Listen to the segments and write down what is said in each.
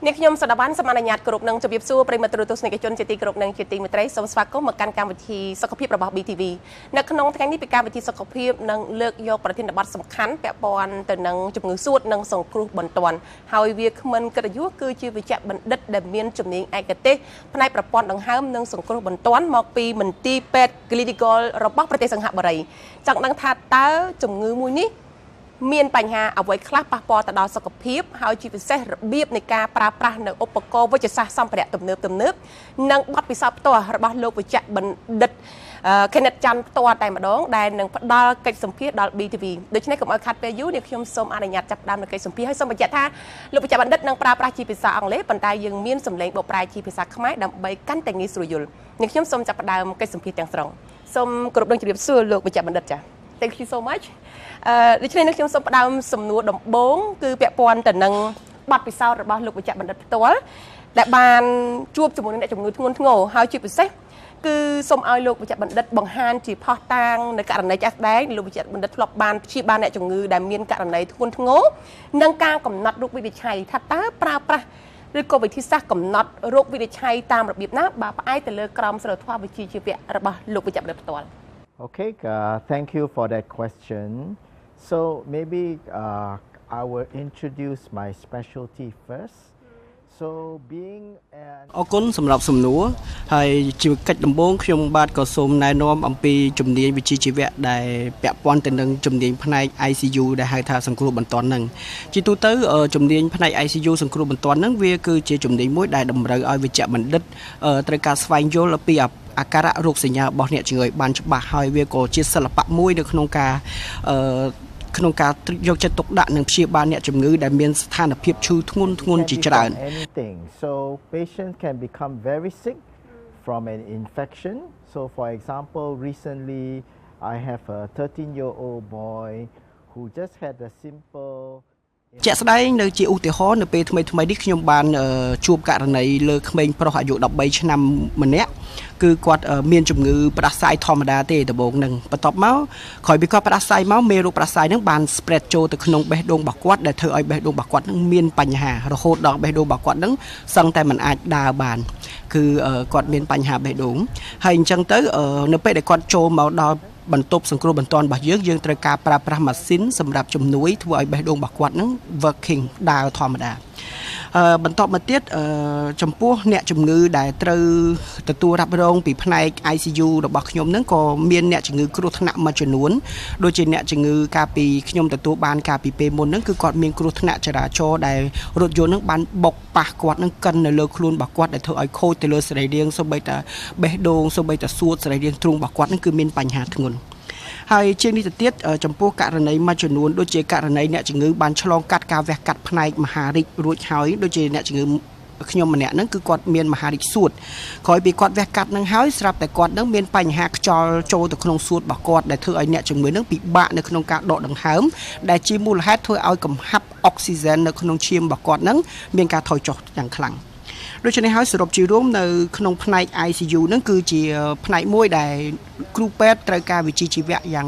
អ្នកខ្ញុំសដបានសមានញ្ញាតគ្រប់នឹងជម្រាបសួរប្រិមត្តទូរទស្សនិកជនជាទីគោរពនិងជាទីមេត្រីសូមស្វាគមន៍មកកាន់កម្មវិធីសុខភាពរបស់ BTV នៅក្នុងថ្ងៃនេះពីកម្មវិធីសុខភាពនឹងលើកយកប្រធានបទសំខាន់ពាក់ព័ន្ធទៅនឹងជំងឺសួតនិងសង្គ្រោះបន្ទាន់ហើយវាគ្មិនកិត្តិយសគឺជាវិជ្ជបណ្ឌិតដែលមានជំនាញឯកទេសផ្នែកប្រព័ន្ធដង្ហើមនិងសង្គ្រោះបន្ទាន់មកពីមន្ទីរពេទ្យ Clinical របស់ប្រទេសសិង្ហបុរីចង់ដឹងថាតើជំងឺមួយនេះមានបញ្ហាអ្វីខ្លះប៉ះពាល់ទៅដល់សុខភាពហើយជាពិសេសរបៀបនៃការប្រើប្រាស់នៅឧបករណ៍វិទ្យាសាស្ត្រសម្ភារៈទំនើបនិងបទពិសោធន៍ផ្ទាល់របស់លោកវិជ្ជបណ្ឌិតខេណិតច័ន្ទផ្ទាល់តែម្ដងដែលនឹងផ្ដល់កិច្ចសម្ភាសដល់ BTV ដូច្នេះកុំឲ្យខាត់ពេលយូរនេះខ្ញុំសូមអនុញ្ញាតចាប់ផ្ដើមនៅកិច្ចសម្ភាសហើយសូមបញ្ជាក់ថាលោកវិជ្ជបណ្ឌិតនឹងប្រើប្រាស់ជាភាសាអង់គ្លេសប៉ុន្តែយើងមានសម្លេងបកប្រែជាភាសាខ្មែរដើម្បីកាន់តែងាយស្រួលយល់នេះខ្ញុំសូមចាប់ផ្ដើមកិច្ចសម្ភាសទាំងស្រុងសូមគោរពនឹងជម្រាបសួរលោកវិជ្ជបណ្ឌិតចា៎ Thank you so much ដូច្នេះខ្ញុំសូមផ្ដើមសំណួរដំបូងគឺពាក់ព័ន្ធទៅនឹងបទពិសោធន៍របស់លោកវិជ្ជបណ្ឌិតផ្ទាល់ដែលបានជួបជាមួយនឹងអ្នកជំងឺធ្ងន់ធ្ងរហើយជាពិសេសគឺសូមឲ្យលោកវិជ្ជបណ្ឌិតបង្ហាញជាផុសតាងនៅករណីចាស់ស្ដែងលោកវិជ្ជបណ្ឌិតធ្លាប់បានព្យាបាលអ្នកជំងឺដែលមានករណីធ្ងន់ធ្ងរនិងការកំណត់រោគវិនិច្ឆ័យថាតើប្រើប្រាស់ឬក៏វិធីសាស្ត្រកំណត់រោគវិនិច្ឆ័យតាមរបៀបណាបើផ្អែកទៅលើក្រមសីលធម៌វិជ្ជាជីវៈរបស់លោកវិជ្ជបណ្ឌិតផ្ទាល់ Okay, thank you for that question. So maybe I will introduce my specialty first. So being អរគុណសម្រាប់សំណួរហើយជាកិច្ចដំបូងខ្ញុំបាទក៏សូមណែនាំអំពីជំនាញវិជ្ជាជីវៈដែលពាក់ព័ន្ធទៅនឹងជំនាញផ្នែក ICU ដែលហៅថាសង្គ្រោះបន្ទាន់ហ្នឹងជាទូទៅជំនាញផ្នែក ICU សង្គ្រោះបន្ទាន់ហ្នឹងវាគឺជាជំនាញមួយដែលតម្រូវឲ្យវិជ្ជបណ្ឌិតត្រូវការស្វែងយល់ពីអាការៈរោគសញ្ញារបស់អ្នកជំងឺបានច្បាស់ហើយវាក៏ជាសិល្បៈមួយនៅក្នុងការយកចិត្តទុកដាក់និងព្យាបាលអ្នកជំងឺដែលមានស្ថានភាពឈឺធ្ងន់ជាច្រើន So patient can become very sick from an infection. So for example, recently I have a 13-year-old boy who just had a simple ជាក់ស្ដែងនៅជាឧទាហរណ៍នៅពេលថ្មីនេះខ្ញុំបានជួបករណីលើក្មេងប្រុសអាយុ13ឆ្នាំម្នាក់គឺគាត់មានជំងឺផ្ដាសាយធម្មតាទេដំបូងនឹងបន្ទាប់មកក្រោយពីគាត់ផ្ដាសាយមកមេរោគផ្ដាសាយនឹងបាន spread ចូលទៅក្នុងបេះដូងរបស់គាត់ដែលធ្វើឲ្យបេះដូងរបស់គាត់នឹងមានបញ្ហារហូតដល់បេះដូងរបស់គាត់នឹងសឹងតែមិនអាចដើរបានគឺគាត់មានបញ្ហាបេះដូងហើយអញ្ចឹងទៅនៅពេលដែលគាត់ចូលមកដល់បន្ទប់សង្គ្រោះបន្ទាន់របស់យើងត្រូវការប្រើប្រាស់ម៉ាស៊ីនសម្រាប់ជំនួយធ្វើឲ្យបេះដូងរបស់គាត់នឹង working ដើរធម្មតាបន្តមកទៀតចំពោះអ្នកជំងឺដែលត្រូវទទួលរ៉ាប់រងពីផ្នែក ICU របស់ខ្ញុំនឹងក៏មានអ្នកជំងឺគ្រោះថ្នាក់មួយចំនួនដូចជាអ្នកជំងឺកាលពីខ្ញុំទទួលបានកាលពីពេលមុនហ្នឹងគឺគាត់មានគ្រោះថ្នាក់ចរាចរណ៍ដែលរថយន្តនឹងបានបុកប៉ះគាត់នឹងកិននៅលើខ្លួនរបស់គាត់ដែលធ្វើឲ្យខូចទៅលើសរីរាង្គសូម្បីតែបេះដូងសូម្បីតែសួតសរីរាង្គទ្រូងរបស់គាត់នឹងគឺមានបញ្ហាធ្ងន់ហើយជាងនេះទៅទៀតចំពោះករណីមួយចំនួនដូចជាករណីអ្នកជំងឺបានឆ្លងកាត់ការវះកាត់ផ្នែកមហារីករួចហើយដូចជាអ្នកជំងឺខ្ញុំម្នាក់ហ្នឹងគឺគាត់មានមហារីកសួតក្រោយពីគាត់វះកាត់ហ្នឹងហើយស្រាប់តែគាត់នឹងមានបញ្ហាខ្យល់ចូលទៅក្នុងសួតរបស់គាត់ដែលធ្វើឲ្យអ្នកជំងឺហ្នឹងពិបាកនៅក្នុងការដកដង្ហើមដែលជាមូលហេតុធ្វើឲ្យកំហាប់អុកស៊ីហ្សែននៅក្នុងឈាមរបស់គាត់ហ្នឹងមានការថយចុះយ៉ាងខ្លាំងដូច្នេះហើយសរុបជារួមនៅក្នុងផ្នែក ICU ហ្នឹងគឺជាផ្នែកមួយដែលគ្រូពេទ្យត្រូវការវិជ្ជាជីវៈយ៉ាង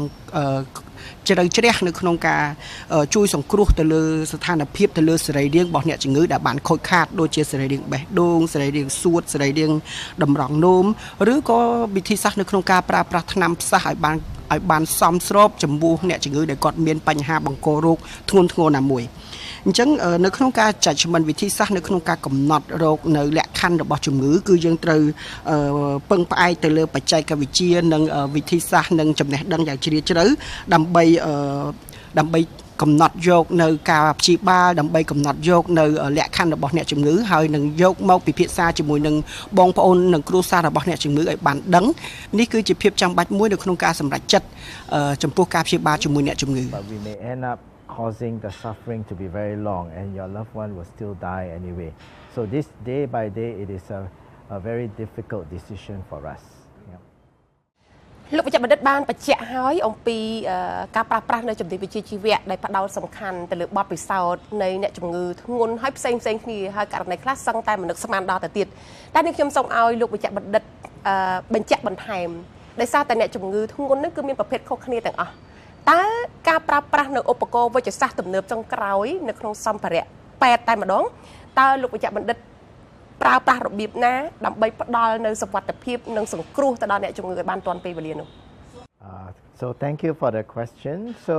ជ្រៅជ្រះនៅក្នុងការជួយសង្គ្រោះទៅលើស្ថានភាពទៅលើសរីរាង្គរបស់អ្នកជំងឺដែលបានខូចខាតដូចជាសរីរាង្គបេះដូងសរីរាង្គសួតសរីរាង្គតម្រង់នោមឬក៏វិធីសាស្ត្រនៅក្នុងការប្រើប្រាស់ថ្នាំផ្សះឲ្យបានសមស្របចំពោះអ្នកជំងឺដែលគាត់មានបញ្ហាបង្ករោគធ្ងន់ធ្ងរណាមួយអញ្ចឹងនៅក្នុងការ judgment វិធីសាស្ត្រនៅក្នុងការកំណត់រោគនៅលក្ខខណ្ឌរបស់ជំងឺគឺយើងត្រូវពឹងផ្អែកទៅលើបច្ចេកវិទ្យានិងវិធីសាស្ត្រនិងចំណេះដឹងយ៉ាងជ្រាលជ្រៅដើម្បីកំណត់យកនៅការព្យាបាលដើម្បីកំណត់យកនៅលក្ខខណ្ឌរបស់អ្នកជំងឺហើយនឹងយកមកពិភាក្សាជាមួយនឹងបងប្អូននិងគ្រួសាររបស់អ្នកជំងឺឲ្យបានដឹងនេះគឺជាភាពចាំបាច់មួយនៅក្នុងការសម្រេចចិត្តចំពោះការព្យាបាលជាមួយអ្នកជំងឺ causing the suffering to be very long and your loved one will still die anyway. So this day by day it is a very difficult decision for us. លោកវិជ្ជបណ្ឌិតបានបញ្ជាក់ហើយអំពីការប្រើប្រាស់នៅជំនាញវិជ្ជាជីវៈដែលផ្ដោតសំខាន់ទៅលើបទពិសោធន៍នៃអ្នកជំងឺធ្ងន់ហើយផ្សេងគ្នាហើយករណីខ្លះសឹងតែមនុស្សស្មានដល់ទៅទៀតតែនេះខ្ញុំសូមឲ្យលោកវិជ្ជបណ្ឌិតបញ្ជាក់បន្ថែមដោយសារតែអ្នកជំងឺធ្ងន់នេះគឺមានប្រភេទខុសគ្នាទាំងអស់តើការប្រើប្រាស់នៅឧបករណ៍វិទ្យាសាស្ត្រទំនើបចុងក្រោយនៅក្នុងសម្ភារៈ ពេទ្យតែម្ដងតើលោកបញ្ជាក់បណ្ឌិតប្រើប្រាស់របៀបណាដើម្បីផ្ដល់នៅសុវត្ថិភាពនិងសង្គ្រោះទៅដល់អ្នកជំងឺឲ្យបានទាន់ពេលវេលានោះ So thank you for the question. So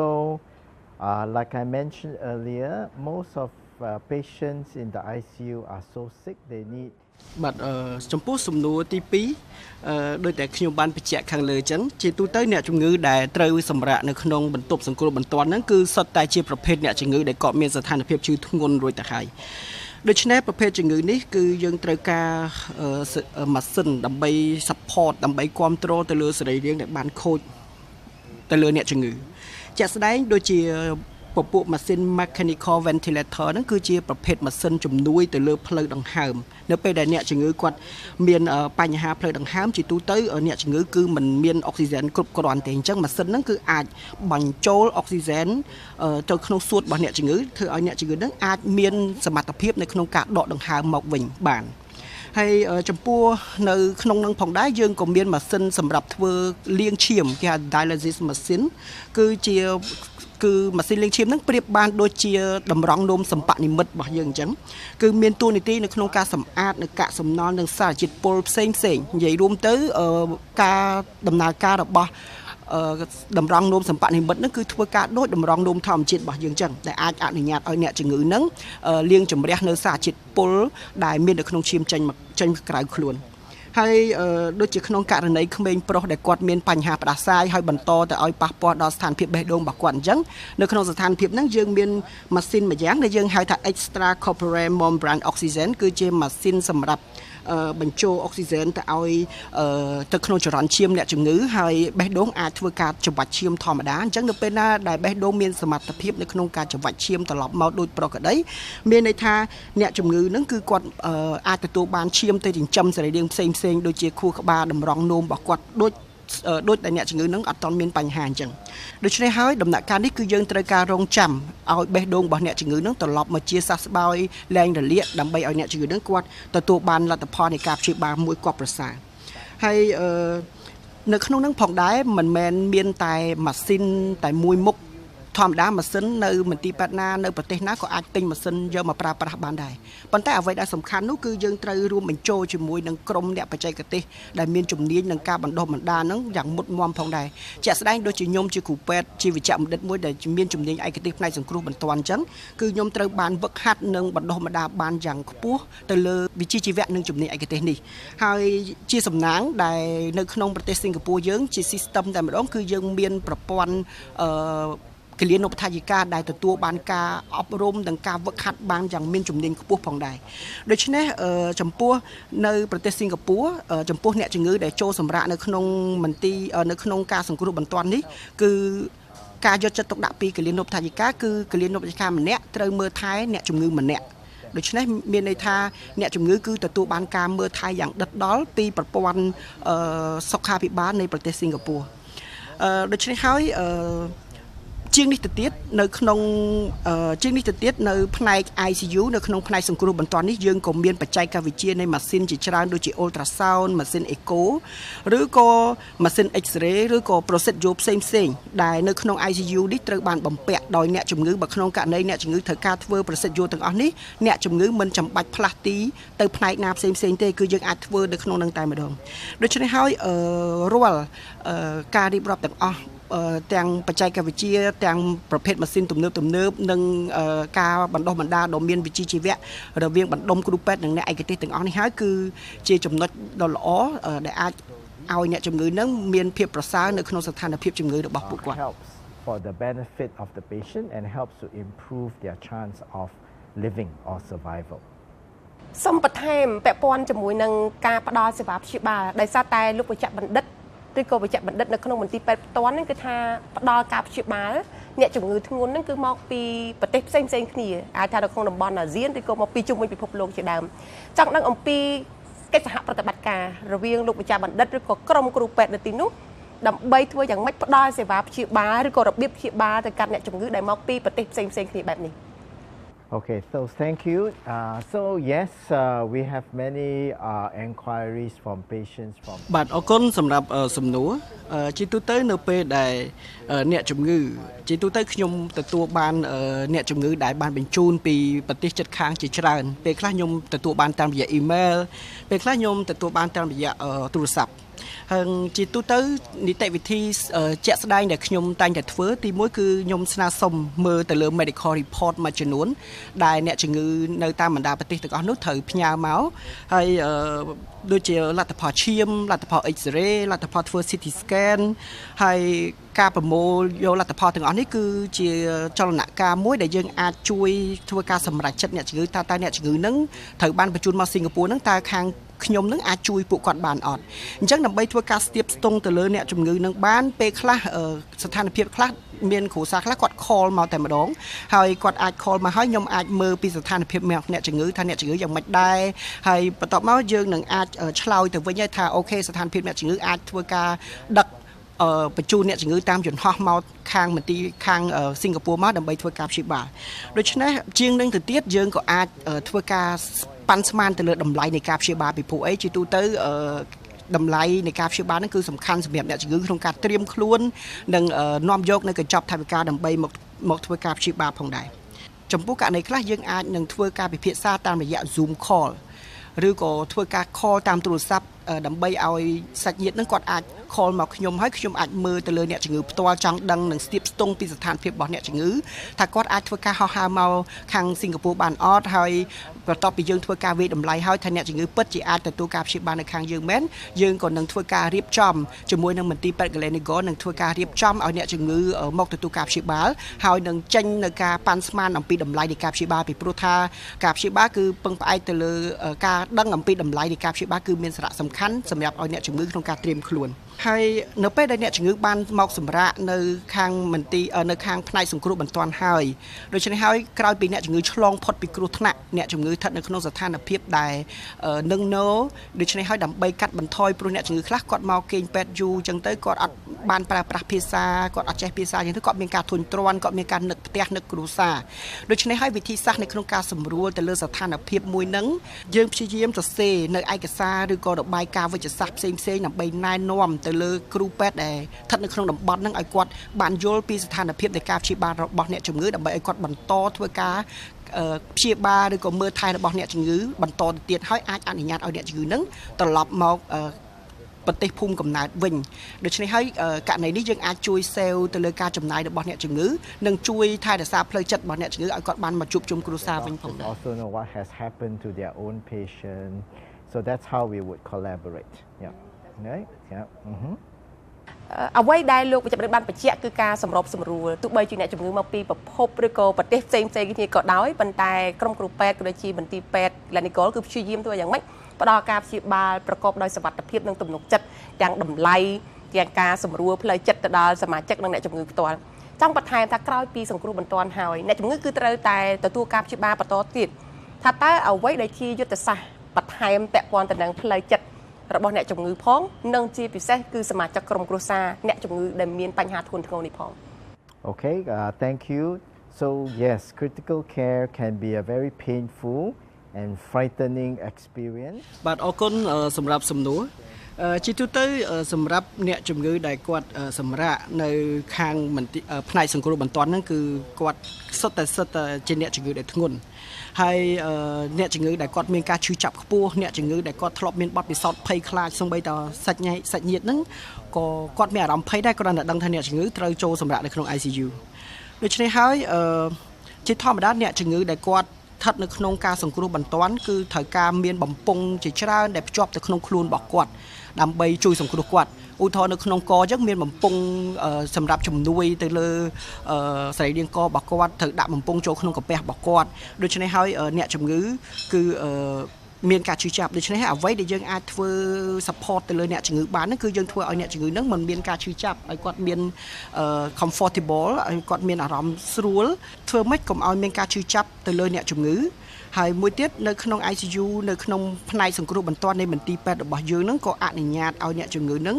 like I mentioned earlier, most of patients in the ICU are so sick they need បាទចំពោះសំណួរទី2ដោយតែខ្ញុំបានបញ្ជាក់ខាងលើអញ្ចឹងជាទូទៅអ្នកជំងឺដែលត្រូវសម្រាកនៅក្នុងបន្ទប់សង្គ្រោះបន្ទាន់ហ្នឹងគឺសុទ្ធតែជាប្រភេទអ្នកជំងឺដែលគាត់មានស្ថានភាពឈឺធ្ងន់រួចទៅហើយដូច្នេះប្រភេទជំងឺនេះគឺយើងត្រូវការម៉ាស៊ីនដើម្បី support ដើម្បីគ្រប់គ្រងទៅលើសរីរាង្គដែលបានខូចទៅលើអ្នកជំងឺជាក់ស្ដែងដូចជាពពួកម៉ាស៊ីន mechanical ventilator ហ្នឹងគឺជាប្រភេទម៉ាស៊ីនជំនួយទៅលើផ្លូវដង្ហើមនៅពេលដែលអ្នកជំងឺគាត់មានបញ្ហាផ្លូវដង្ហើមជាទូទៅអ្នកជំងឺគឺមិនមានអុកស៊ីហ្សែនគ្រប់គ្រាន់ទេអញ្ចឹងម៉ាស៊ីនហ្នឹងគឺអាចបញ្ចូលអុកស៊ីហ្សែនទៅក្នុងសួតរបស់អ្នកជំងឺធ្វើឲ្យអ្នកជំងឺហ្នឹងអាចមានសមត្ថភាពនៅក្នុងការដកដង្ហើមមកវិញបានហើយចំពោះនៅក្នុងនឹងផងដែរយើងក៏មានម៉ាស៊ីនសម្រាប់ធ្វើលាងឈាមគេហៅ dialysis machine គឺជាគឺម៉ាស៊ីនលាងឈាមហ្នឹងប្រៀបបានដូចជាតម្រង់នោមសម្បនិមិត្តរបស់យើងអញ្ចឹងគឺមានតួនាទីនៅក្នុងការសម្អាតនៅកាកសំណល់និងសារជាតិពុលផ្សេងនិយាយរួមទៅការដំណើរការរបស់តម្រង់នោមសម្បនិមិត្តហ្នឹងគឺធ្វើការដូចតម្រង់នោមធម្មជាតិរបស់យើងអញ្ចឹងដែលអាចអនុញ្ញាតឲ្យអ្នកជំងឺហ្នឹងលាងជម្រះនៅសារជាតិពុលដែលមាននៅក្នុងឈាមចេញក្រៅខ្លួនហើយដូចជាក្នុងករណីក្មេងប្រុសដែលគាត់មានបញ្ហាផ្ដាសាយហើយបន្តទៅឲ្យប៉ះពាល់ដល់ស្ថានភាពបេះដូងរបស់គាត់អញ្ចឹងនៅក្នុងស្ថានភាពហ្នឹងយើងមានម៉ាស៊ីនមួយយ៉ាងដែលយើងហៅថា extra corporeal membrane oxygen គឺជាម៉ាស៊ីនសម្រាប់បញ្ចូលអុកស៊ីហ្សែនទៅឲ្យទៅក្នុងចរន្តឈាមអ្នកជំងឺហើយបេះដូងអាចធ្វើការច្របាច់ឈាមធម្មតាអញ្ចឹងនៅពេលណាដែលបេះដូងមានសមត្ថភាពនៅក្នុងការច្របាច់ឈាមត្រឡប់មកដូចប្រក្រតីមានន័យថាអ្នកជំងឺហ្នឹងគឺគាត់អាចទទួលបានឈាមទៅចិញ្ចឹមសរីរាង្គផ្សេងដូចជាខួរក្បាលតម្រង់នោមរបស់គាត់ដូចតែអ្នកជំងឺនឹងអត់ទាន់មានបញ្ហាអញ្ចឹងដូច្នេះហើយដំណាក់កាលនេះគឺយើងត្រូវការរងចាំឲ្យបេះដូងរបស់អ្នកជំងឺនឹងត្រឡប់មកជាសះស្បើយលែងរលាកដើម្បីឲ្យអ្នកជំងឺនឹងគាត់ទទួលបានលទ្ធផលនៃការព្យាបាលមួយគាត់ប្រសើរហើយនៅក្នុងនឹងផងដែរមិនមែនមានតែម៉ាស៊ីនតែមួយមុខធម្មតាម៉ាស៊ីននៅមន្ទីរពេទ្យណានៅប្រទេសណាក៏អាចទិញម៉ាស៊ីនយកមកប្រើប្រាស់បានដែរប៉ុន្តែអ្វីដែលសំខាន់នោះគឺយើងត្រូវរួមបញ្ចូលជាមួយនឹងក្រុមអ្នកបច្ចេកទេសដែលមានជំនាញនឹងការបណ្ដុះបណ្ដាលហ្នឹងយ៉ាងមុតមាំផងដែរជាក់ស្ដែងដូចជាខ្ញុំជាគ្រូពេទ្យជាវិជ្ជបណ្ឌិតមួយដែលមានជំនាញឯកទេសផ្នែកសង្គ្រោះបន្ទាន់អញ្ចឹងគឺខ្ញុំត្រូវបានវឹកហាត់និងបណ្ដុះបណ្ដាលបានយ៉ាងខ្ពស់ទៅលើវិជ្ជាជីវៈនិងជំនាញឯកទេសនេះហើយជាសំណាងដែលនៅក្នុងប្រទេសសិង្ហបុរីយើងជា system តែម្ដងគឺយើងមានប្រព័ន្ធគិលានុបដ្ឋាយិកាដែលទទួលបានការអប់រំនិងការវឹកហាត់បានយ៉ាងមានជំនាញខ្ពស់ផងដែរដូច្នេះចំពោះនៅប្រទេសសិង្ហបុរីចំពោះអ្នកជំងឺដែលចូលសម្រាកនៅក្នុងមន្ទីរនៅក្នុងការសង្គ្រោះបន្ទាន់នេះគឺការយកចិត្តទុកដាក់ពីគិលានុបដ្ឋាយិកាគឺគិលានុបដ្ឋាយិកាម្នាក់ត្រូវមើលថែអ្នកជំងឺម្នាក់ដូច្នេះមានន័យថាអ្នកជំងឺគឺទទួលបានការមើលថែយ៉ាងដិតដល់ពីប្រព័ន្ធសុខាភិបាលនៃប្រទេសសិង្ហបុរីដូច្នេះហើយជាងនេះទៅទៀតនៅក្នុងជាងនេះទៅទៀតនៅផ្នែក ICU នៅក្នុងផ្នែកសង្គ្រោះបន្ទាន់នេះយើងក៏មានបច្ចេកវិទ្យានៃម៉ាស៊ីនជាច្រើនដូចជា ultrasound ម៉ាស៊ីន echo ឬក៏ម៉ាស៊ីន X-ray ឬក៏ procedure ផ្សេងដែលនៅក្នុង ICU នេះត្រូវបានបំពាក់ដោយអ្នកជំងឺបើក្នុងករណីអ្នកជំងឺត្រូវការធ្វើ procedure ទាំងអស់នេះអ្នកជំងឺមិនចាំបាច់ផ្លាស់ទីទៅផ្នែកណាផ្សេងទេគឺយើងអាចធ្វើនៅក្នុងនឹងតែម្ដងដូច្នេះហើយរាល់ការរៀបរាប់ទាំងអស់ទាំងបច្ចេកវិទ្យាទាំងប្រភេទម៉ាស៊ីនទំនើបនិងការបណ្ដុះបណ្ដាលដ៏មានវិជ្ជាជីវៈរវាងបណ្ដុំគ្រូពេទ្យនិងអ្នកឯកទេសទាំងអស់នេះហើយគឺជាចំណុចដ៏ល្អដែលអាចឲ្យអ្នកជំងឺនឹងមានភាពប្រសើរនៅក្នុងស្ថានភាពជំងឺរបស់ពួកគាត់ for the benefit of the patient and helps to improve their chance of living or survival សូមបន្ថែមពាក់ព័ន្ធជាមួយនឹងការផ្ដល់សេវាព្យាបាលដោយសារតែលោកវេជ្ជបណ្ឌិតឬក៏វេជ្ជបណ្ឌិតនៅក្នុងមន្ទីរពេទ្យផ្ទាល់ហ្នឹងគឺថាផ្ដល់ការព្យាបាលអ្នកជំងឺធ្ងន់ហ្នឹងគឺមកពីប្រទេសផ្សេងគ្នាអាចថានៅក្នុងតំបន់អាស៊ានឬក៏មកពីជុំវិញពិភពលោកជាដើមចង់ដឹងអំពីកិច្ចសហប្រតិបត្តិការរវាងលោកវេជ្ជបណ្ឌិតឬក៏ក្រុមគ្រូពេទ្យនៅទីនោះដើម្បីធ្វើយ៉ាងម៉េចផ្ដល់សេវាព្យាបាលឬក៏របៀបព្យាបាលទៅកាន់អ្នកជំងឺដែលមកពីប្រទេសផ្សេងគ្នាបែបនេះ Okay, so thank you. So yes, we have many enquiries from patients from. បាទអរគុណសម្រាប់សំណួរជាទូទៅនៅពេលដែលអ្នកជំងឺជាទូទៅខ្ញុំទទួលបានអ្នកជំងឺដែលបានបញ្ជូនពីប្រទេសជិតខាងជាច្រើនពេលខ្លះខ្ញុំទទួលបានតាមរយៈអ៊ីមែលពេលខ្លះខ្ញុំទទួលបានតាមរយៈទូរស័ព្ទហើយជាទូទៅនីតិវិធីជាក់ស្ដែងដែលខ្ញុំតែងតែធ្វើទីមួយគឺខ្ញុំស្នើសុំមើលទៅលើ medical report មួយចំនួនដែលអ្នកជំងឺនៅតាមបណ្ដាប្រទេសទាំងអស់នោះត្រូវផ្ញើមកហើយដូចជាលទ្ធផលឈាមលទ្ធផល X-ray លទ្ធផលធ្វើ CT scan ហើយការប្រមូលយកលទ្ធផលទាំងអស់នេះគឺជាចលនការមួយដែលយើងអាចជួយធ្វើការសម្រេចចិត្តអ្នកជំងឺតើអ្នកជំងឺនឹងត្រូវបានបញ្ជូនមកសិង្ហបុរីនឹងតើខាងខ្ញុំនឹងអាចជួយពួកគាត់បានអត់អញ្ចឹងដើម្បីធ្វើការស្ទាបស្ទង់ទៅលើអ្នកជំងឺនឹងបានពេលខ្លះស្ថានភាពខ្លះមានគ្រូសាស្ត្រខ្លះគាត់ call មកតែម្ដងហើយគាត់អាច call មកហើយខ្ញុំអាចមើលពីស្ថានភាពអ្នកជំងឺថាអ្នកជំងឺយ៉ាងម៉េចដែរហើយបន្ទាប់មកយើងនឹងអាចឆ្លើយទៅវិញថាអូខេស្ថានភាពអ្នកជំងឺអាចធ្វើការដឹកបញ្ជូនអ្នកជំងឺតាមយន្តហោះមកខាងមន្ទីរខាងសិង្ហបុរីមកដើម្បីធ្វើការព្យាបាលដូច្នេះជាងនឹងទៅទៀតយើងក៏អាចធ្វើការប៉ាន់ស្មានទៅលើតម្លៃនៃការព្យាបាលពីព្រោះអីជាទូទៅតម្លៃនៃការព្យាបាលហ្នឹងគឺសំខាន់សម្រាប់អ្នកជំងឺក្នុងការត្រៀមខ្លួននិងនាំយកនៅកញ្ចប់ថវិកាដើម្បីមកធ្វើការព្យាបាលផងដែរចំពោះករណីខ្លះយើងអាចនឹងធ្វើការពិភាក្សាតាមរយៈ Zoom call ឬក៏ធ្វើការ call តាមទូរស័ព្ទដើម្បីឲ្យសាច់ញាតិនឹងគាត់អាច call មកខ្ញុំហើយខ្ញុំអាចមើលទៅលើអ្នកជំងឺផ្ទាល់ចង់ដឹងនិងស្ទាបស្ទង់ពីស្ថានភាពរបស់អ្នកជំងឺថាគាត់អាចធ្វើការហោះហើរមកខាងសិង្ហបុរីបានអត់ហើយបន្ទាប់ពីយើងធ្វើការវិតម្លៃហើយថាអ្នកជំងឺពិតជាអាចទទួលការព្យាបាលនៅខាងយើងមែនយើងក៏នឹងធ្វើការរៀបចំជាមួយនឹងមន្ទីរពេទ្យ Gleneagles នឹងធ្វើការរៀបចំឲ្យអ្នកជំងឺមកទទួលការព្យាបាលហើយនឹងចេញនៅការប៉ាន់ស្មានអំពីតម្លៃនៃការព្យាបាលពីព្រោះថាការព្យាបាលគឺពឹងផ្អែកទៅលើការដឹងអំពីតម្លៃនៃការព្យាបាលគឺមានសារៈសំខាន់សម្រាប់ឲ្យអ្នកជំងឺក្នុងការត្រៀមខ្លួនហើយនៅពេលដែលអ្នកជំងឺបានមកសម្រាកនៅខាងមន្ទីរនៅខាងផ្នែកសង្គ្រោះបន្ទាន់ហើយដូច្នេះហើយក្រោយពីអ្នកជំងឺឆ្លងផុតពីគ្រោះថ្នាក់អ្នកជំងឺស្ថិតនៅក្នុងស្ថានភាពដែលនឹងដូច្នេះហើយដើម្បីកាត់បន្ថយព្រោះអ្នកជំងឺខ្លះគាត់មកគេងពេទ្យយូរអញ្ចឹងទៅគាត់អត់បានប្រើប្រាស់ភាសាគាត់អត់ចេះភាសាអញ្ចឹងទៅគាត់មានការធុញទ្រាន់គាត់មានការនឹកផ្ទះនឹកគ្រួសារដូច្នេះហើយវិធីសាស្ត្រនៅក្នុងការសម្រួលទៅលើស្ថានភាពមួយហ្នឹងយើងព្យាយាមសរសេរនៅឯកសារឬក៏របាយការណ៍វិទ្យាសាស្ត្រផ្សេងៗដើម្បីណែនាំទៅលើគ្រូពេទ្យដែលស្ថិតនៅក្នុងតំបន់ហ្នឹងឲ្យគាត់បានយល់ពីស្ថានភាពនៃការព្យាបាលរបស់អ្នកជំងឺដើម្បីឲ្យគាត់បន្តធ្វើការព្យាបាលឬក៏មើលថែរបស់អ្នកជំងឺបន្តទៅទៀតហើយអាចអនុញ្ញាតឲ្យអ្នកជំងឺហ្នឹងត្រឡប់មកប្រទេសភូមិកំណើតវិញដូច្នេះហើយករណីនេះយើងអាចជួយសេវទៅលើការចំណាយរបស់អ្នកជំងឺនិងជួយថែរក្សាផ្លូវចិត្តរបស់អ្នកជំងឺឲ្យគាត់បានមកជួបជុំគ្រួសារវិញផងដែរ Also know what has happened to their own patient, so that's how we would collaborate. Yeah, right? Yeah. អ្វីដែលលោកបញ្ជាក់បានបញ្ជាក់គឺការសម្របសម្រួលទោះបីជាអ្នកជំងឺមកពីប្រភពឬក៏ប្រទេសផ្សេងៗគ្នាក៏ដោយប៉ុន្តែក្រុមគ្រូពេទ្យក៏ដូចជាមន្ទីរពេទ្យ Gleneagles គឺព្យាយាមធ្វើយ៉ាងម៉េចផ្ដល់ការព្យាបាលប្រកបដោយសុវត្ថិភាពនិងទំនុកចិត្តទាំងតម្លៃទាំងការសម្រួលផ្លូវចិត្តទៅដល់សមាជិកនិងអ្នកជំងឺផ្ទាល់ចង់បន្ថែមថាក្រោយពីសង្គ្រោះបន្ទាន់ហើយអ្នកជំងឺគឺត្រូវតែទទួលការព្យាបាលបន្តទៀតថាតើអ្វីដែលជាយុទ្ធសាស្ត្របន្ថែមពាក់ព័ន្ធទៅនឹងផ្លូវចិត្តរបស់អ្នកជំងឺផងនិងជាពិសេសគឺសមាជិកក្រុមគ្រួសារអ្នកជំងឺដែលមានបញ្ហាធ្ងន់ធ្ងរនេះផង Okay, thank you. So yes, critical care can be a very painful and frightening experience. បាទអរគុណសម្រាប់សំណួរជាទូទៅសម្រាប់អ្នកជំងឺដែលគាត់សម្រាកនៅខាងផ្នែកសង្គ្រោះបន្ទាន់ហ្នឹងគឺគាត់សុទ្ធតែជាអ្នកជំងឺដែលធ្ងន់ហើយអ្នកជំងឺដែលគាត់មានការឈឺចាប់ខ្ពស់អ្នកជំងឺដែលគាត់ធ្លាប់មានបទពិសោធន៍ភ័យខ្លាចសូម្បីតែសាច់ញាតិហ្នឹងក៏គាត់មានអារម្មណ៍ភ័យដែរគ្រាន់តែដឹងថាអ្នកជំងឺត្រូវចូលសម្រាកនៅក្នុង ICU ដូច្នេះហើយជាធម្មតាអ្នកជំងឺដែលគាត់ស្ថិតនៅក្នុងការសង្គ្រោះបន្ទាន់គឺត្រូវការមានបំពង់ជាច្រើនដែលភ្ជាប់ទៅក្នុងខ្លួនរបស់គាត់ដើម្បីជួយសង្គ្រោះគាត់ឧទាហរណ៍នៅក្នុងកអញ្ចឹងមានបំពង់សម្រាប់ជំនួយទៅលើសរីរាង្គករបស់គាត់ត្រូវដាក់បំពង់ចូលក្នុងកាពះរបស់គាត់ដូច្នេះហើយអ្នកជំងឺគឺមានការឈឺចាប់ដូច្នេះហើយអ្វីដែលយើងអាចធ្វើ support ទៅលើអ្នកជំងឺបានហ្នឹងគឺយើងធ្វើឲ្យអ្នកជំងឺហ្នឹងមិនមានការឈឺចាប់ឲ្យគាត់មាន comfortable ឲ្យគាត់មានអារម្មណ៍ស្រួលធ្វើម៉េចកុំឲ្យមានការឈឺចាប់ទៅលើអ្នកជំងឺ ហើយមួយទៀតនៅក្នុង ICU នៅក្នុងផ្នែកសង្គ្រោះបន្ទាន់នៃមន្ទីរពេទ្យរបស់យើងហ្នឹងក៏អនុញ្ញាតឲ្យអ្នកជំងឺហ្នឹង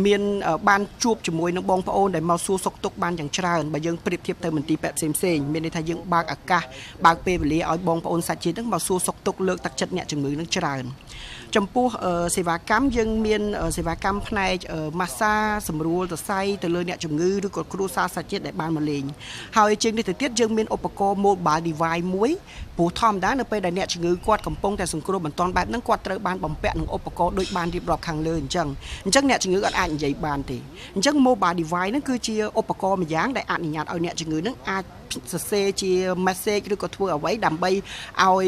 មានបានជួបជាមួយនឹងបងប្អូនដែលមកសួរសុខទុក្ខបានយ៉ាងច្រើនបើយើងប្រៀបធៀបទៅមន្ទីរពេទ្យផ្សេងៗមានន័យថាយើងបើកឱកាសបើកពេលវេលាឲ្យបងប្អូនសាច់ជាតិហ្នឹងមកសួរសុខទុក្ខលើកទឹកចិត្តអ្នកជំងឺហ្នឹងច្រើនចំពោះសេវាកម្មយើងមានសេវាកម្មផ្នែកម៉ាស្សាសម្រួលសរសៃទៅលើអ្នកជំងឺឬក៏គ្រួសារសាច់ជាតិដែលបានមកលេងហើយជាងនេះទៅទៀតយើងមានឧបករណ៍ mobile device មួយព្រោះធម្មតានៅពេលដែលអ្នកជំងឺគាត់កំពុងតែសង្គ្រោះបន្ទាន់បែបហ្នឹងគាត់ត្រូវបានបំពាក់នឹងឧបករណ៍ដូចបានរៀបរាប់ខាងលើអញ្ចឹងអ្នកជំងឺអត់អាចនិយាយបានទេអញ្ចឹង mobile device ហ្នឹងគឺជាឧបករណ៍មួយយ៉ាងដែលអនុញ្ញាតឲ្យអ្នកជំងឺហ្នឹងអាចសរសេរជា message ឬក៏ធ្វើអ្វីដើម្បីឲ្យ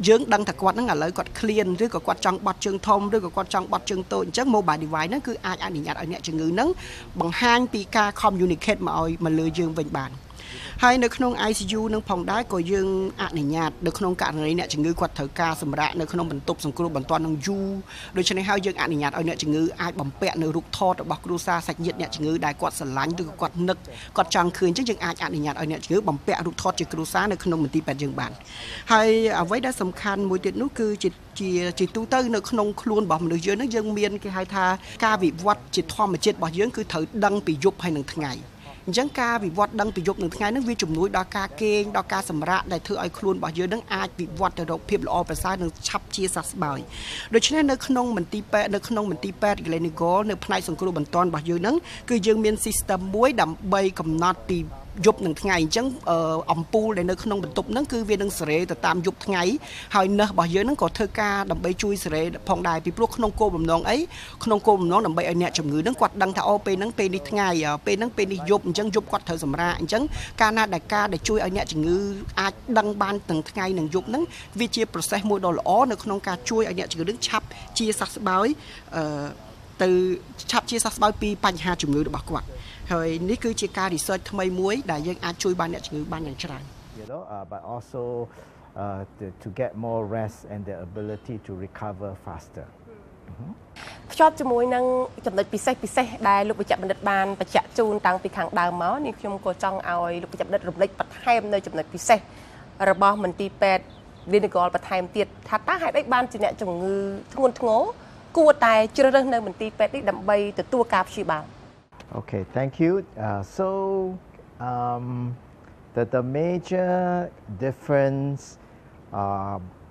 យើងដឹងថាគាត់ហ្នឹងឥឡូវគាត់ឃ្លានឬក៏គាត់ចង់បត់ជើងធំឬក៏គាត់ចង់បត់ជើងតូចអញ្ចឹង mobile device ហ្នឹងគឺអាចអនុញ្ញាតឲ្យអ្នកជំងឺហ្នឹងបង្ហាញពីការ communicate មកលើយើងវិញបានហើយនៅក្នុង ICU នឹងផងដែរក៏យើងអនុញ្ញាតនៅក្នុងករណីអ្នកជំងឺគាត់ត្រូវការសម្រាកនៅក្នុងបន្ទប់សង្គ្រោះបន្ទាន់នឹងយូរដូច្នេះហើយយើងអនុញ្ញាតឲ្យអ្នកជំងឺអាចបំពាក់នៅរូបថតរបស់គ្រួសារសាច់ញាតិអ្នកជំងឺដែលគាត់ស្រឡាញ់ឬក៏គាត់នឹកគាត់ចង់ឃើញអញ្ចឹងយើងអាចអនុញ្ញាតឲ្យអ្នកជំងឺបំពាក់រូបថតជាគ្រួសារនៅក្នុងមន្ទីរពេទ្យយើងបានហើយអ្វីដែលសំខាន់មួយទៀតនោះគឺជាទូទៅនៅក្នុងខ្លួនរបស់មនុស្សយើងនឹងយើងមានគេហៅថាការវិវត្តជាធម្មជាតិរបស់យើងគឺត្រូវដឹងពីយប់ហើយនិងថ្ងៃអញ្ចឹងការវិវត្តដឹងពីយប់និងថ្ងៃហ្នឹងវាជំនួយដល់ការគេងដល់ការសម្រាកដែលធ្វើឲ្យខ្លួនរបស់យើងហ្នឹងអាចវិវត្តទៅរកភាពល្អប្រសើរនិងឆាប់ជាសះស្បើយដូច្នេះនៅក្នុងមន្ទីរពេទ្យGleneagles នៅផ្នែកសង្គ្រោះបន្ទាន់របស់យើងហ្នឹងគឺយើងមាន system មួយដើម្បីកំណត់ពីយប់និងថ្ងៃអញ្ចឹងអំពូលដែលនៅក្នុងបន្ទប់ហ្នឹងគឺវានឹងសេរីទៅតាមយប់ថ្ងៃហើយនឺសរបស់យើងហ្នឹងក៏ធ្វើការដើម្បីជួយសេរីផងដែរពីព្រោះក្នុងគោលបំណងអីក្នុងគោលបំណងដើម្បីឲ្យអ្នកជំងឺហ្នឹងគាត់ដឹងថាអូពេលហ្នឹងពេលនេះថ្ងៃពេលហ្នឹងពេលនេះយប់អញ្ចឹងយប់គាត់ត្រូវសម្រាកអញ្ចឹងការណាដែលជួយឲ្យអ្នកជំងឺអាចដឹងបានទាំងថ្ងៃនិងយប់ហ្នឹងវាជា process មួយដ៏ល្អនៅក្នុងការជួយឲ្យអ្នកជំងឺហ្នឹងឆាប់ជាសះស្បើយទៅឆាប់ជាសះស្បើយពីបញ្ហាជំងឺរបស់គាត់ហើយនេះគឺជាការ research ថ្មីមួយដែលយើងអាចជួយបានអ្នកជំងឺបានយ៉ាងច្រើន but also to get more rest and the ability to recover faster ភ្ជាប់ជាមួយនឹងចំណុចពិសេសដែលលោកបញ្ជាបណ្ឌិតបានបញ្ជាក់ជូនតាំងពីខាងដើមមកនេះខ្ញុំក៏ចង់ឲ្យលោកបញ្ជាបណ្ឌិតរំលេចបន្ថែមនៅចំណុចពិសេសរបស់មន្ទីរពេទ្យ Gleneagles បន្ថែមទៀតថាតើហេតុអីបានជាអ្នកជំងឺធ្ងន់ធ្ងរគួរតែជ្រើសរើសនៅមន្ទីរពេទ្យនេះដើម្បីទទួលការព្យាបាល Okay, thank you. The major difference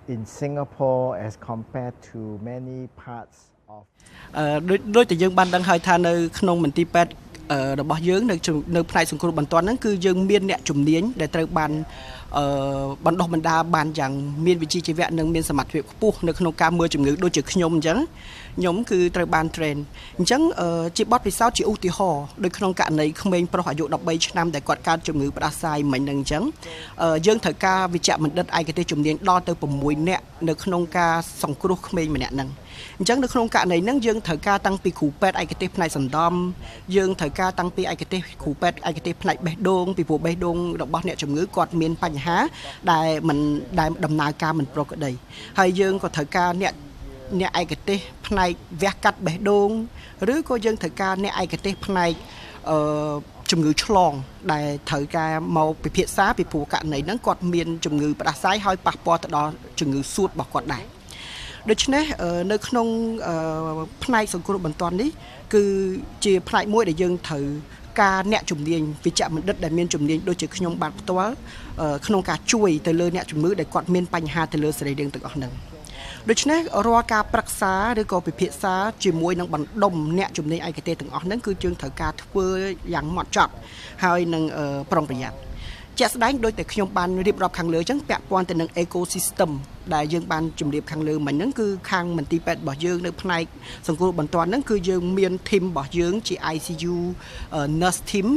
in Singapore as compared to many parts of ដូចតែយើងបានដឹងហើយថានៅក្នុងមន្ទីរពេទ្យរបស់យើងនៅផ្នែកសង្គ្រោះបន្ទាន់ហ្នឹងគឺយើងមានអ្នកជំនាញដែលត្រូវបានបណ្ដុះបណ្ដាលបានយ៉ាងមានវិជ្ជាជីវៈនិងមានសមត្ថភាពខ្ពស់នៅក្នុងការមើលជំងឺដូចជាខ្ញុំអញ្ចឹងខ្ញុំគឺត្រូវបាន train អញ្ចឹងជាបទពិសោធន៍ជាឧទាហរណ៍ដូចក្នុងករណីក្មេងប្រុសអាយុ13ឆ្នាំដែលគាត់កើតជំងឺផ្ដាសាយមិញហ្នឹងអញ្ចឹងយើងត្រូវការវិជ្ជបណ្ឌិតឯកទេសជំនាញដល់ទៅ6នាក់នៅក្នុងការសង្គ្រោះក្មេងម្នាក់ហ្នឹងអញ្ចឹងនៅក្នុងករណីហ្នឹងយើងត្រូវការតាំងពីគ្រូពេទ្យឯកទេសផ្នែកសណ្ដំយើងត្រូវការតាំងពីឯកទេសគ្រូពេទ្យឯកទេសផ្នែកបេះដូងពីព្រោះបេះដូងរបស់អ្នកជំងឺគាត់មានបញ្ហាដែលដំណើរការមិនប្រក្រតីហើយយើងក៏ត្រូវការអ្នកឯកទេសផ្នែកវះកាត់បេះដូងឬក៏យើងត្រូវការអ្នកឯកទេសផ្នែកជំងឺឆ្លងដែលត្រូវការមកពិភាក្សាពីព្រោះករណីហ្នឹងគាត់មានជំងឺផ្ដាសាយហើយប៉ះពាល់ទៅដល់ជំងឺសួតរបស់គាត់ដែរដូច្នេះនៅក្នុងផ្នែកសង្គ្រោះបន្ទាន់នេះគឺជាផ្នែកមួយដែលយើងត្រូវការអ្នកជំនាញវិជ្ជបណ្ឌិតដែលមានជំនាញដូចជាខ្ញុំបាទផ្ទាល់ក្នុងការជួយទៅលើអ្នកជំងឺដែលគាត់មានបញ្ហាទៅលើសរីរាង្គទាំងអស់ហ្នឹងដូច្នេះរាល់ការប្រឹក្សាឬក៏ពិភាក្សាជាមួយនឹងបណ្ដុំអ្នកជំនាញឯកទេសទាំងអស់ហ្នឹងគឺយើងត្រូវការធ្វើយ៉ាងហ្មត់ចត់ហើយនឹងប្រុងប្រយ័ត្នជាក់ស្ដែងដូចតែខ្ញុំបានរៀបរាប់ខាងលើអញ្ចឹងពាក់ព័ន្ធទៅនឹង ecosystem ដែលយើងបានជម្រាបខាងលើមិញហ្នឹងគឺខាងមន្ទីរពេទ្យរបស់យើងនៅផ្នែកសង្គ្រោះបន្ទាន់ហ្នឹងគឺយើងមាន team របស់យើងជា ICU nurse team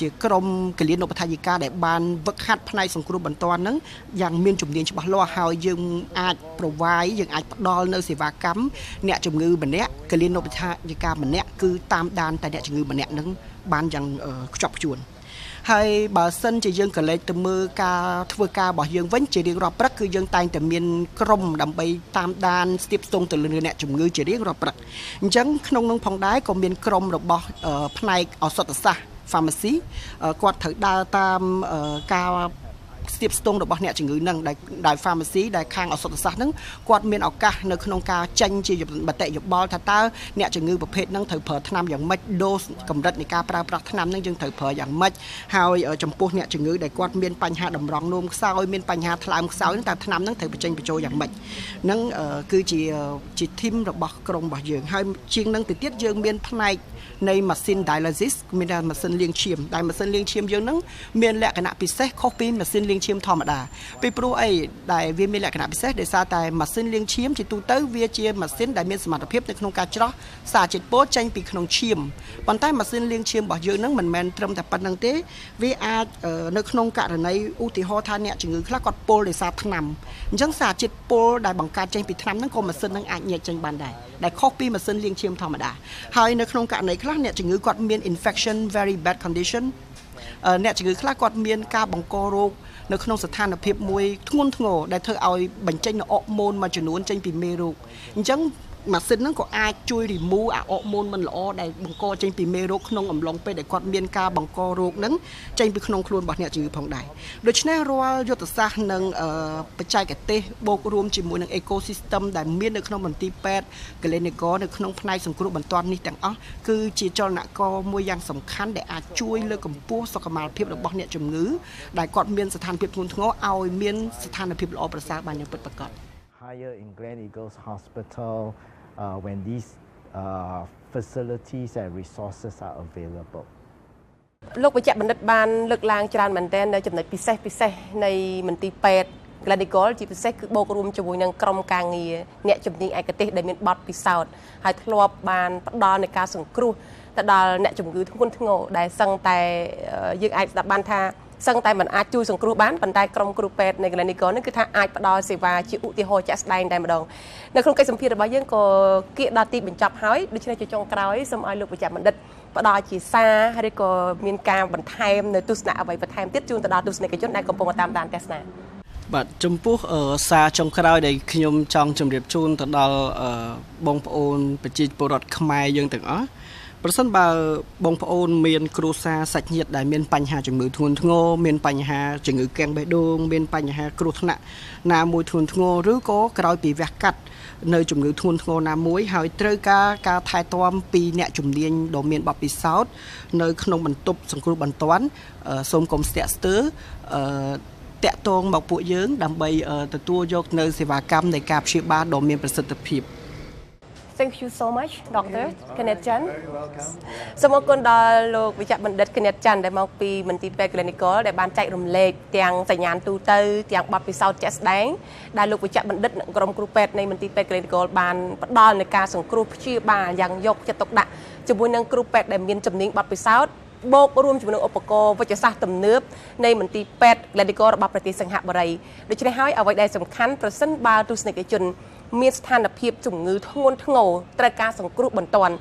ជាក្រុមគិលានុបដ្ឋាយិកាដែលបានវឹកហាត់ផ្នែកសង្គ្រោះបន្ទាន់ហ្នឹងយ៉ាងមានជំនាញច្បាស់លាស់ហើយយើងអាច provide យើងអាចផ្ដល់នៅសេវាកម្មអ្នកជំងឺម្នាក់គិលានុបដ្ឋាយិកាម្នាក់គឺតាមដានតែអ្នកជំងឺម្នាក់ហ្នឹងបានយ៉ាងខ្ជាប់ខ្ជួនហើយបើសិនជាយើងក៏លេចទៅមើលការធ្វើការរបស់យើងវិញជារៀងរាល់ព្រឹកគឺយើងតែងតែមានក្រុមដើម្បីតាមដានស្ទាបស្ទង់ទៅលើអ្នកជំងឺជារៀងរាល់ព្រឹកអញ្ចឹងក្នុងនោះផងដែរក៏មានក្រុមរបស់ផ្នែកឱសថសាស្ត្រ pharmacy គាត់ត្រូវដើរតាមការ ស្ទាបស្ទង់របស់អ្នកជំងឺនឹងដែល pharmacy ដែលខាងឱសថសាស្ត្រនឹងគាត់មានឱកាសនៅក្នុងការចេញជាបតិយោបល់ថាតើអ្នកជំងឺប្រភេទហ្នឹងត្រូវប្រើថ្នាំយ៉ាងម៉េច dose កម្រិតនៃការប្រើប្រាស់ថ្នាំហ្នឹងយើងត្រូវប្រើយ៉ាងម៉េចហើយចំពោះអ្នកជំងឺដែលគាត់មានបញ្ហាតម្រង់នោមខ្សោយមានបញ្ហាថ្លើមខ្សោយហ្នឹងតើថ្នាំហ្នឹងត្រូវបញ្ចេញបញ្ចូលយ៉ាងម៉េចហ្នឹងគឺជាធីមរបស់ក្រុមរបស់យើងហើយជាងហ្នឹងទៅទៀតយើងមានផ្នែកនៃម៉ាស៊ីន dialysis មានម៉ាស៊ីនលាងឈាមដែលម៉ាស៊ីនលាងឈាមយើងហ្នឹងមានលក្ខណៈពិសេសខុសពីម៉ាស៊ីនលាងឈាមធម្មតាពីព្រោះអីដែលវាមានលក្ខណៈពិសេសដោយសារតែម៉ាស៊ីនលាងឈាមជាទូទៅវាជាម៉ាស៊ីនដែលមានសមត្ថភាពនៅក្នុងការច្រោះសារជាតិពុលចេញពីក្នុងឈាមប៉ុន្តែម៉ាស៊ីនលាងឈាមរបស់យើងហ្នឹងមិនមែនត្រឹមតែប៉ុណ្្នឹងទេវាអាចនៅក្នុងករណីឧទាហរណ៍ថាអ្នកជំងឺខ្លះគាត់ពុលដោយសារថ្នាំអញ្ចឹងសារជាតិពុលដែលបង្កើតចេញពីថ្នាំហ្នឹងក៏ម៉ាស៊ីនហ្នឹងអាចញែកចេញបានដែរដែលខុសពីម៉ាស៊ីនលាងឈាមធម្មតាហើយនៅក្នុងករណីខ្លះអ្នកជំងឺគាត់មាន infection very bad condition អ្នកជំងឺខ្លះគាត់មានការបង្ករោគនៅក្នុងស្ថានភាពមួយធ្ងន់ធ្ងរដែលធ្វើឲ្យបញ្ចេញនូវអរម៉ូនមួយចំនួនចេញពីមេរោគអញ្ចឹងម៉ាស៊ីនហ្នឹងក៏អាចជួយ remove អាអរម៉ូនមិនល្អដែលបង្កចេញពីមេរោគក្នុងអំឡុងពេលដែលគាត់មានការបង្ករោគហ្នឹងចេញពីក្នុងខ្លួនរបស់អ្នកជំងឺផងដែរដូច្នេះរាល់យុទ្ធសាស្ត្រនិងបច្ចេកទេសបូករួមជាមួយនឹង ecosystem ដែលមាននៅក្នុងមន្ទីរពេទ្យ clinical នៅក្នុងផ្នែកសង្គ្រោះបន្ទាន់នេះទាំងអស់គឺជាចលនាករមួយយ៉ាងសំខាន់ដែលអាចជួយលើកកម្ពស់សុខុមាលភាពរបស់អ្នកជំងឺដែលគាត់មានស្ថានភាពធ្ងន់ធ្ងរឲ្យមានស្ថានភាពល្អប្រសើរបានយ៉ាងពិតប្រាកដ Higher in Gleneagles Hospital when these facilities and resources are available. លោកវេជ្ជបណ្ឌិតបានលើកឡើងច្រើនមែនទែននៅចំណុចពិសេសនៃមន្ទីរពេទ្យ Gleneagles ជាពិសេសគឺបូករួមជាមួយនឹងក្រុមការងារអ្នកជំនាញឯកទេសដែលមានបទពិសោធន៍ហើយធ្លាប់បានផ្ដល់នៃការសង្គ្រោះទៅដល់អ្នកជំងឺធ្ងន់ធ្ងរដែលសឹងតែយើងអាចស្ដាប់បានថាសឹងតែមិនអាចជួយសង្គ្រោះបានប៉ុន្តែក្រុមគ្រូពេទ្យនៃ Gleneagles នេះគឺថាអាចផ្ដល់សេវាជាឧទាហរណ៍ជាក់ស្ដែងតែម្ដងនៅក្នុងកិច្ចសម្ភាសន៍របស់យើងក៏គៀកដល់ទីបញ្ចប់ហើយដូច្នេះជាចុងក្រោយសូមឲ្យលោកវិជ្ជបណ្ឌិតផ្ដល់ជាសារឬក៏មានការបន្ថែមនៅទស្សនៈអ្វីបន្ថែមទៀតជូនទៅដល់ទស្សនិកជនដែលកំពុងតាមដានទស្សនាបាទចំពោះសារចុងក្រោយដែលខ្ញុំចង់ជម្រាបជូនទៅដល់បងប្អូនប្រជាពលរដ្ឋខ្មែរយើងទាំងអស់ប្រសិនបើបងប្អូនមានគ្រួសារសាច់ញាតិដែលមានបញ្ហាជំងឺធ្ងន់ធ្ងរមានបញ្ហាជំងឺកាំងបេះដូងមានបញ្ហាគ្រោះថ្នាក់ណាមួយធ្ងន់ធ្ងរឬក៏ក្រោយពីវះកាត់នៅជំងឺធ្ងន់ធ្ងរណាមួយហើយត្រូវការថែទាំពីអ្នកជំនាញដ៏មានបទពិសោធន៍នៅក្នុងបន្ទប់សង្គ្រោះបន្ទាន់សូមកុំស្ទាក់ស្ទើរតាក់ទងមកពួកយើងដើម្បីទទួលយកនៅសេវាកម្មនៃការព្យាបាលដ៏មានប្រសិទ្ធភាពThank you so much Dr. Kenneth Chan សូមអរគុណដល់លោកវិជ្ជបណ្ឌិត Kenneth Chan ដែលមកពីមន្ទីរពេទ្យ Gleneagles ដែលបានចែករំលែកទាំងសញ្ញាណទូទៅទាំងបទពិសោធន៍ជាក់ស្ដែងដែលលោកវិជ្ជបណ្ឌិតនិងក្រុមគ្រូពេទ្យនៃមន្ទីរពេទ្យ Gleneagles បានផ្ដល់នូវការសង្គ្រោះព្យាបាលយ៉ាងយកចិត្តទុកដាក់ជាមួយនឹងគ្រូពេទ្យដែលមានជំនាញបទពិសោធន៍បូករួមជាមួយនឹងឧបករណ៍វិទ្យាសាស្ត្រទំនើបនៃមន្ទីរពេទ្យ Gleneagles របស់ប្រទេសសិង្ហបុរីដូច្នេះហើយអ្វីដែលសំខាន់ប្រសិនបើទស្សនិកជនមានស្ថានភាពជំងឺធ្ងន់ធ្ងរត្រូវការសង្គ្រោះបន្ទាន់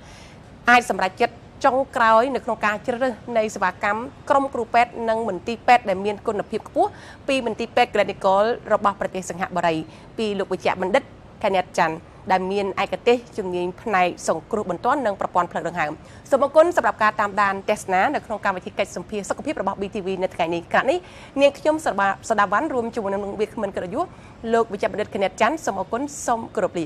អាចសម្រេចចិត្តចុងក្រោយនៅក្នុងការជ្រើសរើសនៃសេវាកម្មក្រុមគ្រូពេទ្យនិងមន្ទីរពេទ្យដែលមានគុណភាពខ្ពស់ពីមន្ទីរពេទ្យ Gleneagles របស់ប្រទេសសិង្ហបុរីពីលោកវិជ្ជបណ្ឌិត Kenneth Chan ដែលមានឯកទេសជំនាញផ្នែកសង្គ្រោះបន្ទាន់និងប្រព័ន្ធផ្លូវដង្ហើមសូមអរគុណសម្រាប់ការតាមដានទស្សនានៅក្នុងកម្មវិធីកិច្ចសម្ភាសន៍សុខភាពរបស់ BTV នៅថ្ងៃនេះក្រៅនេះនាងខ្ញុំសដាវ៉ាន់រួមជាមួយនឹងវាគ្មិនកិត្តិយសលោកវិជ្ជបណ្ឌិត Kenneth Chan សូមអរគុណសូមគោរពលា